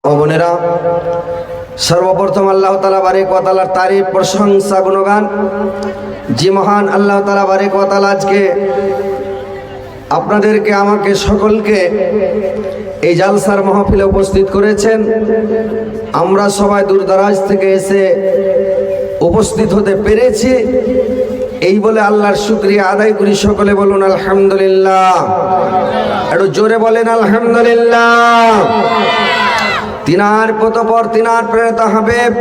ও বোনেরা, সর্বপ্রথম আল্লাহ তাআলা বারেক ওয়া তাআলার তারিফ, প্রশংসা, গুণগান যে মহান আল্লাহ তাআলা বারেক ওয়া তাআলা আজকে আপনাদেরকে আমাকে সকলকে এই জালসার মাহফিলে উপস্থিত করেছেন। আমরা সবাই দূরদরাজ থেকে এসে উপস্থিত হতে পেরেছি, এই বলে আল্লাহর শুকরিয়া আদায় করি। সকলে বলুন আলহামদুলিল্লাহ। একটু জোরে বলেন আলহামদুলিল্লাহ। তিনার পতপর তিনার প্রেরিত হাবিব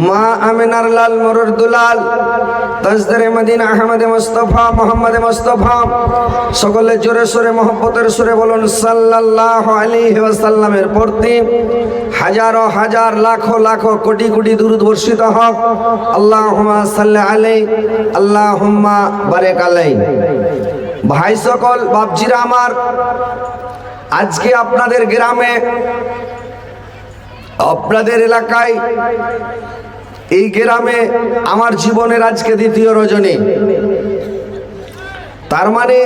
মা আমিনার লাল মরুর দুলাল তাজদারে মদিনা আহমদ মুস্তাফা মোহাম্মদ মুস্তাফা, সকলে জোরে সোরে মোহব্বতের সুরে বলুন সাল্লাল্লাহু আলাইহি ওয়াসাল্লামের প্রতি হাজারো হাজার লাখো লাখো কোটি কোটি দুরূদ বর্ষিত হোক। আল্লাহুম্মা সাল্লি আলাইহি আল্লাহুম্মা বারিক আলাইহি। ভাই সকল, বাপজিরা আমার, আজকে আপনাদের গ্রামে, আপনাদের এলাকায়, এই গ্রামে আমার জীবনের আজকে দ্বিতীয় রজনী। তার মানে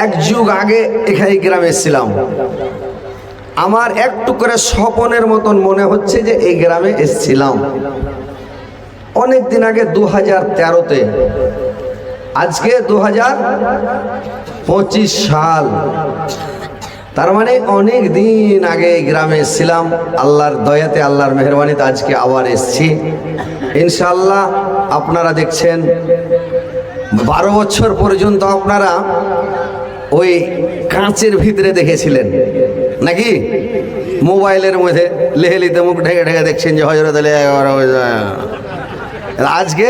এক যুগ আগে এখানে গ্রামে এসেছিলাম। আমার একটু করে স্বপনের মতন মনে হচ্ছে যে এই গ্রামে এসেছিলাম অনেক দিন আগে, 2013-তে। আজকে 2025 সাল, তার মানে অনেক দিন আগে এই গ্রামে এসেছিলাম। আল্লাহর দয়াতে, আল্লাহর মেহরবানিতে আজকে আবার এসেছি ইনশাআল্লাহ। আপনারা দেখছেন 12 বছর পর্যন্ত আপনারা ওই কাঁচের ভিতরে দেখেছিলেন নাকি, মোবাইলের মধ্যে লেহেলিতে মুখ ঢেকে ঢেকে দেখছেন যে হযরত আলী, আজকে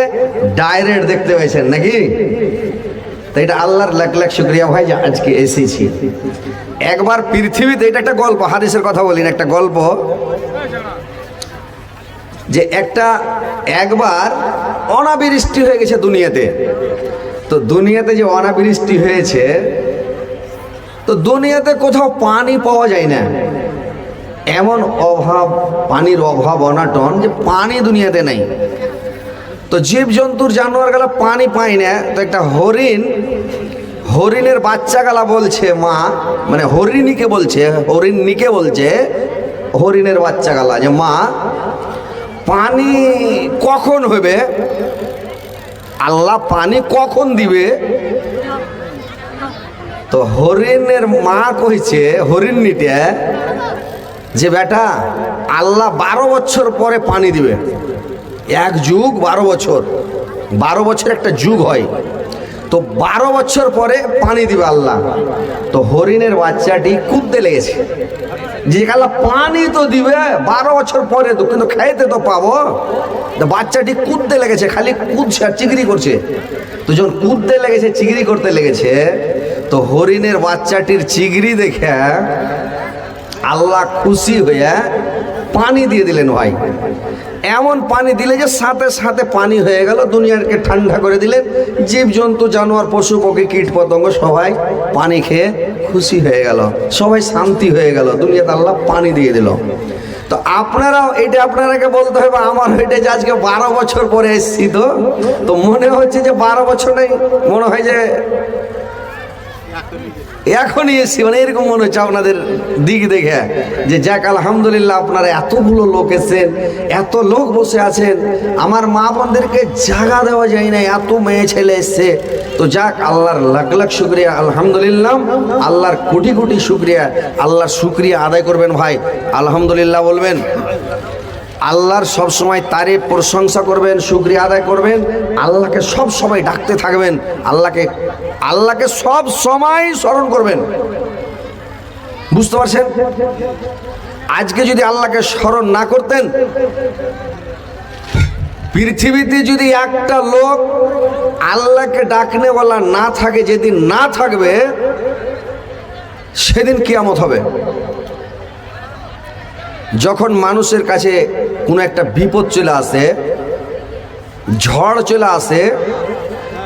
ডাইরেক্ট দেখতে পাইছেন নাকি। তো এটা আল্লাহর লাখ লাখ শুকরিয়া ভাই যে আজকে এসেছি। একবার পৃথিবীতে, এটা একটা গল্প, হাদিসের কথা বলি না, একটা গল্প, যে একবার অনাবৃষ্টি হয়ে গেছে দুনিয়াতে। তো দুনিয়াতে যে অনাবৃষ্টি হয়েছে, তো দুনিয়াতে কোথাও পানি পাওয়া যায় না, এমন অভাব, পানির অভাব অনাটন যে পানি দুনিয়াতে নেই। তো জীবজন্তুর জানোয়ার গেলা পানি পায় না। তো একটা হরিণের বাচ্চা গেলা বলছে মা, মানে হরিণীকে বলছে, হরিণের বাচ্চা গেলা যে মা, পানি কখন হবে, আল্লাহ পানি কখন দিবে। তো হরিণের মা কইছে হরিণীটা যে বেটা, আল্লাহ 12 বছর পরে পানি দিবে। এক যুগ 12 বছর, 12 বছর একটা যুগ হয়। তো 12 বছর পরে পানি দিবে আল্লাহ। তো হরিণের বাচ্চাটি কুদতে লেগেছে যে আল্লাহ পানি তো দিবে 12 বছর পরে, তো কিন্তু খাইতে তো পাবো। তো বাচ্চাটি কুদতে লেগেছে, খালি কুদছে আর চিগরি করছে। তো যখন কুদতে লেগেছে, চিগরি করতে লেগেছে, তো হরিণের বাচ্চাটির চিগরি দেখে আল্লাহ খুশি হয়ে পানি দিয়ে দিলেন ভাই। এমন পানি দিলে যে সাথে সাথে পানি হয়ে গেল, দুনিয়াকে ঠান্ডা করে দিলেন। জীবজন্তু, জানোয়ার, পশু পক্ষী, কীট পতঙ্গ সবাই পানি খেয়ে খুশি হয়ে গেল, সবাই শান্তি হয়ে গেল, দুনিয়াতে আল্লাহ পানি দিয়ে দিল। তো আপনারাও এটা আপনারাকে বলতে হবে, আমার এটা যে আজকে 12 বছর পরে এসেছি। তো মনে হচ্ছে যে 12 বছর নেই, মনে হয় যে এখনই এসছি, মানে এরকম মনে হচ্ছে আপনাদের দিক দেখে যে যাক আলহামদুলিল্লাহ, আপনারা এতগুলো লোক এসেছেন, এত লোক বসে আছেন, আমার মা বোনদেরকে জায়গা দেওয়া যায় না, এত মেয়ে ছেলে এসছে। তো যাক আল্লাহর লাখ লাখ শুকরিয়া, আলহামদুলিল্লাহ, আল্লাহর কোটি কোটি শুকরিয়া। আল্লাহর শুকরিয়া আদায় করবেন ভাই, আলহামদুলিল্লাহ বলবেন। আল্লাহর সব সময় তারিফ, প্রশংসা করবেন, শুকরিয়া আদায় করবেন, আল্লাহকে সব সময় ডাকতে থাকবেন, আল্লাহকে সব সময় স্মরণ করবেন। বুঝতে পারছেন? আজকে যদি আল্লাহকে স্মরণ না করতেন, পৃথিবীতে যদি একটা লোক আল্লাহকে ডাকনেওয়ালা না থাকে, যেদিন না থাকবে সেদিন কিয়ামত হবে। যখন মানুষের কাছে কোনো একটা বিপদ চলে আসে, ঝড় চলে আসে,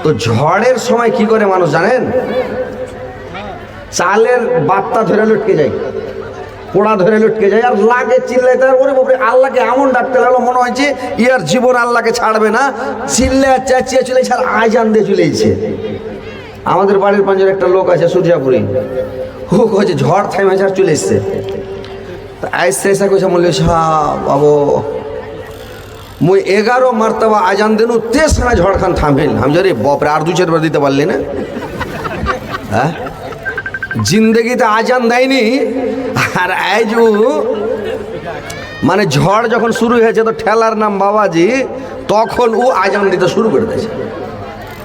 তো ঝড়ের সময় কি করে মানুষ জানেন? চালের বাত্তা ধরে লটকে যায়, পোড়া ধরে লটকে যায়, আর লাগে চিল্লাইতে, ওরে বাপরে, আল্লাহকে এমন ডাকতে লাগলো মনে হয়েছে ইয়ার জীবন আল্লাহকে ছাড়বে না, চিল্লা চেঁচিয়ে চলেছে আর আজান দিয়ে চলেছে। আমাদের বাড়ির পাঁচের একটা লোক আছে সূর্যাপুরি, ও কয়েছে ঝড় থাইমাছে আর চলে এসছে। তো ऐसे ऐसा कइसे मौलवी साहब बाबू मुई 11 मरतबा आजान देनु तेसरा झड़खान थामिल हम जरे बाप रे আর 2-4 বার দিতে পারলি না হ্যাঁ জিন্দেগিতে আজান দেয়নি আর আজু মানে ঝড় যখন শুরু হয়েছে তো ঠেলার নাম বাবাজি তখন ও আজান দিতে শুরু করে দিয়েছে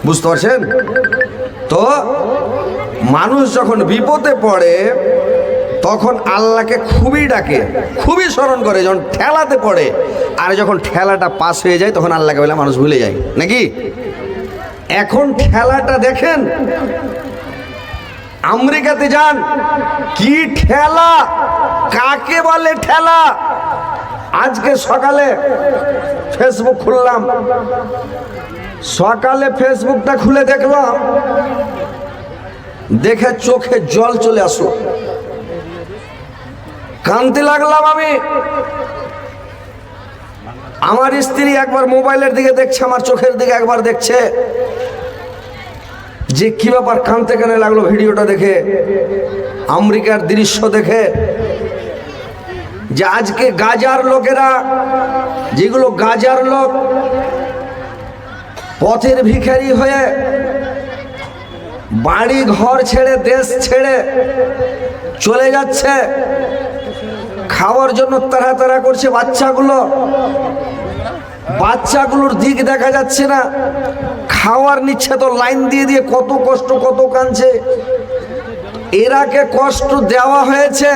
বুঝতে পারছেন তো মানুষ যখন বিপদে পড়ে তখন আল্লাহকে খুবই ডাকে খুবই স্মরণ করে যখন ঠেলাতে পড়ে আর যখন ঠেলাটা পাস হয়ে যায় তখন আল্লাহকে বলে মানুষ ভুলে যায় নাকি এখন ঠেলাটা দেখেন আমেরিকাতে যান কি ঠেলা কাকে বলে ঠেলা আজকে সকালে ফেসবুক খুললাম সকালে ফেসবুকটা খুলে দেখলাম দেখে চোখে জল চলে আসো কাঁদতে লাগলাম আমি আমার স্ত্রী একবার মোবাইলের দিকে দেখছে আমার চোখের দিকে একবার দেখছে যে কি ব্যাপার কাঁদতে কেন লাগলো ভিডিওটা দেখে আমেরিকার দৃশ্য দেখে যে আজকে গাজার লোকেরা যেগুলো গাজার লোক পথের ভিখারি হয়ে বাড়ি ঘর ছেড়ে দেশ ছেড়ে চলে যাচ্ছে খাওয়ার জন্য তাড়া তাড়া করছে বাচ্চাগুলোর দিক দেখা যাচ্ছে না খাওয়ার নিচ্ছে তো লাইন দিয়ে দিয়ে কত কষ্ট কত কাঁদছে এরাকে কষ্ট দেওয়া হয়েছে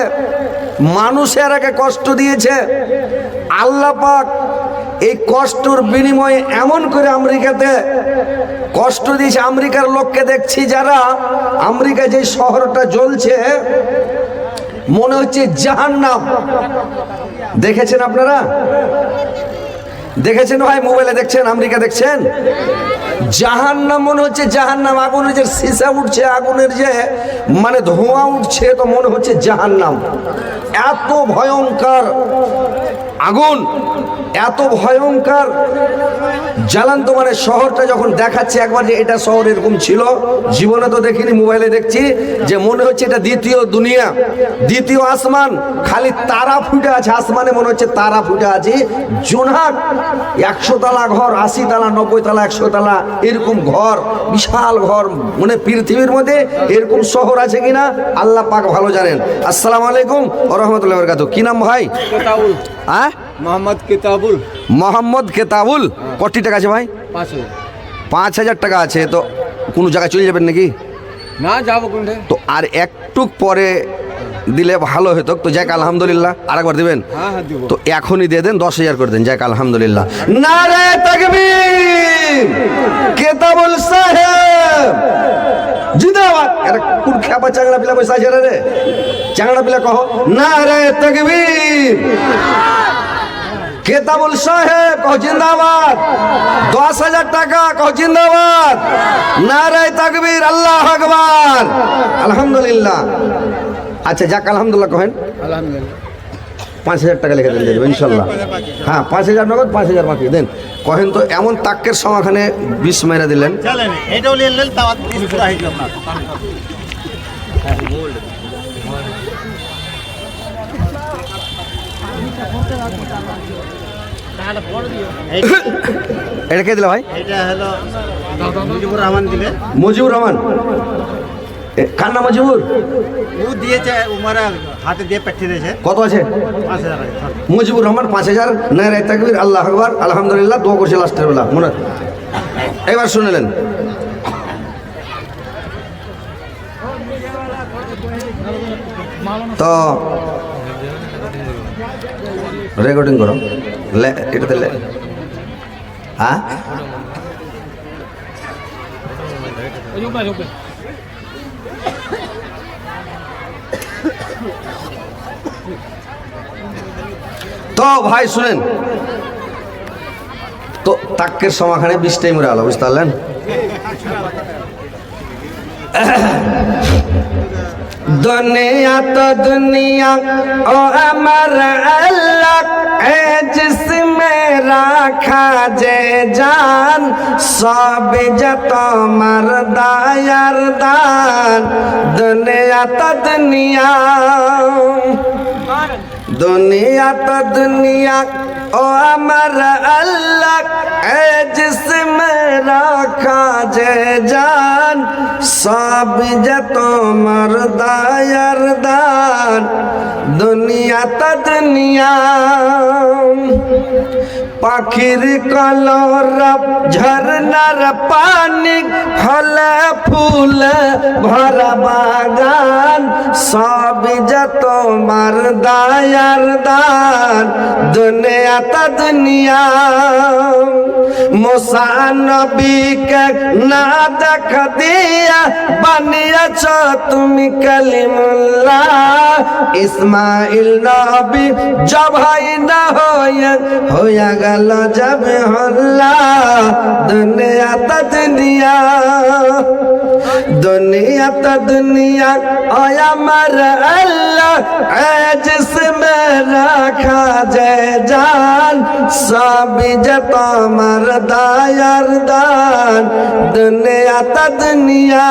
মানুষ এরাকে কষ্ট দিয়েছে আল্লাহ পাক এই কষ্টর বিনিময়ে এমন করে আমেরিকাতে কষ্ট দিয়েছে আমেরিকার লোককে দেখছি যারা আমেরিকা যে শহরটা জ্বলছে মনে হচ্ছে জাহান্নাম দেখেছেন আপনারা দেখেছেন ভাই মোবাইলে দেখছেন আমেরিকা দেখছেন জাহান্নাম মনে হচ্ছে জাহান্নাম আগুনের যে শিশা উঠছে আগুনের যে মানে ধোঁয়া উঠছে তো মনে হচ্ছে জাহান্নাম এত ভয়ঙ্কর আগুন এত ভয়ঙ্কর জ্বালান্ত মানে শহরটা যখন দেখাচ্ছে একবার যে এটা শহর এরকম ছিল জীবনে তো দেখিনি মোবাইলে দেখছি যে মনে হচ্ছে এটা দ্বিতীয় দুনিয়া দ্বিতীয় আসমান খালি তারা ফুটে আছে আসমানে মনে হচ্ছে তারা ফুটে আছে জোনাক 100 তলা ঘর 80 তলা 90 তলা 100 তলা এরকম ঘর বিশাল ঘর মানে পৃথিবীর মধ্যে এরকম শহর আছে কিনা আল্লাহ পাক ভালো জানেন আসসালামু আলাইকুম ওয়া রাহমাতুল্লাহি ওয়া বারাকাতুহু কি নাম ভাই কেতাবুল হ্যাঁ মোহাম্মদ কেতাবুল কত টাকা আছে ভাই 5,000 টাকা আছে তো কোন জায়গায় চলে যাবেন নাকি না যাবো কোনটা তো আর একটু পরে দিলে ভালো হতো তো যাক আলহামদুলিল্লাহ আরেকবার দিবেন হ্যাঁ দিব তো এখনই দিয়ে দেন 10,000 করে দেন যাক আলহামদুলিল্লাহ নারে তাকবীর কেতাবুল সাহেব জিন্দাবাদ আরে কোন খেপা চাংড়া পিলা বসে আছে রে চাংড়া পিলা কহ নারে তাকবীর কেতাবুল সাহেব কহ জিন্দাবাদ 10,000 টাকা কহ জিন্দাবাদ নারে তাকবীর আল্লাহু আকবার আলহামদুলিল্লাহ আচ্ছা যাক আলহামদুলিল্লাহ কহেন আলহামদুলিল্লাহ 5,000 টাকা লিখে দেন দেবেন ইনশাল্লাহ হ্যাঁ 5,000 নগদ 5,000 বাকি দেন কহেন তো এমন তাক্কের সমাখানে 20 মেরে দিলেন চলেন এটাও নিয়ে নেন তাও 30 পুরা হয়ে গেল এটা কে দিল ভাই এটা হলো মুজিবুর রহমান দিবে মুজিবুর রহমান কার নাম মুজিবুর ও দিয়েছে উমার হাতে দিয়ে পাঠিয়ে দিয়েছে কত আছে 5,000 টাকা মুজিবুর রহমান 5,000 নারে তাকবীর আল্লাহু আকবার আলহামদুলিল্লাহ দোয়া করছে লাস্টের বেলা মনে এবার শুনলেন তো রেকর্ডিং করো এটাতে হ্যাঁ তো ভাই শুনেন তো তাক্কের সমাখানে 20 টাইম আলো বুঝতে পারলেন दुनिया तो दुनिया ओ अमर अल्लाह है जिसमें राखा जे जान सब जत मरदा यारदान दुनिया तो दुनिया दुनिया तो दुनिया ओ अमर अल्लाह ए जिसमें रखा जे जान सब जतो मरदा यरदान दुनिया तो दुनिया पाखिर कलरब झरनार पानी फल फूल भरा बागान सब जतो मरदा यरदान दुनिया तो दुनिया मूसा नबी के ना देख दिया बनिया छो तुम कलीमुल्लाह इस्माइल नबी जब है ना होया गल जब हल्ला दुनिया तो दुनिया दुनिया तो दुनिया आया मर अल्लाह जिसमें रखा जय जान सब जता मरदा यरदान दुनिया तो दुनिया